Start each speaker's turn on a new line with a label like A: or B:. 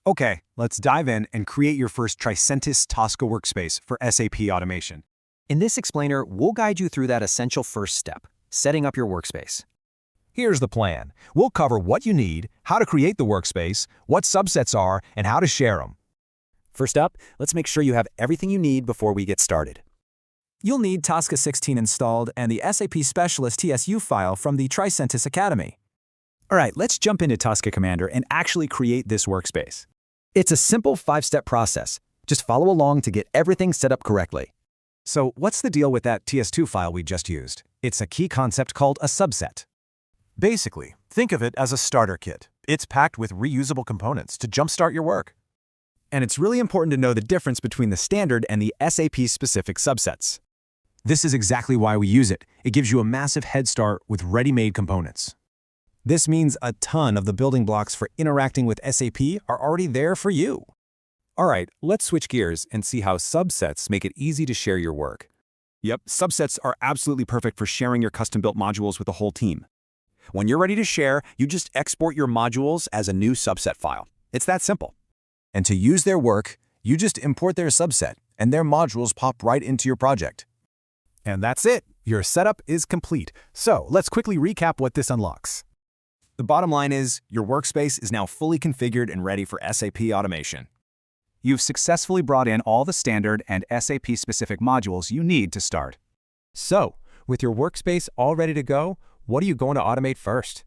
A: Okay, let's dive in and create your first Tricentis Tosca workspace for SAP Automation.
B: In this explainer, we'll guide you through that essential first step, setting up your workspace.
C: Here's the plan. We'll cover what you need, how to create the workspace, what subsets are, and how to share them.
B: First up, let's make sure you have everything you need before we get started.
D: You'll need Tosca 16 installed and the SAP Specialist TSU file from the Tricentis Academy.
A: All right, let's jump into Tosca Commander and actually create this workspace.
B: It's a simple 5-step process. Just follow along to get everything set up correctly.
A: So what's the deal with that TS2 file we just used? It's a key concept called a subset.
E: Basically, think of it as a starter kit. It's packed with reusable components to jumpstart your work.
A: And it's really important to know the difference between the standard and the SAP-specific subsets. This is exactly why we use it. It gives you a massive head start with ready-made components. This means a ton of the building blocks for interacting with SAP are already there for you.
F: All right, let's switch gears and see how subsets make it easy to share your work.
G: Yep, subsets are absolutely perfect for sharing your custom-built modules with the whole team. When you're ready to share, you just export your modules as a new subset file. It's that simple.
C: And to use their work, you just import their subset, and their modules pop right into your project.
A: And that's it. Your setup is complete. So let's quickly recap what this unlocks. The bottom line is, your workspace is now fully configured and ready for SAP Automation. You've successfully brought in all the standard and SAP-specific modules you need to start.
F: So, with your workspace all ready to go, what are you going to automate first?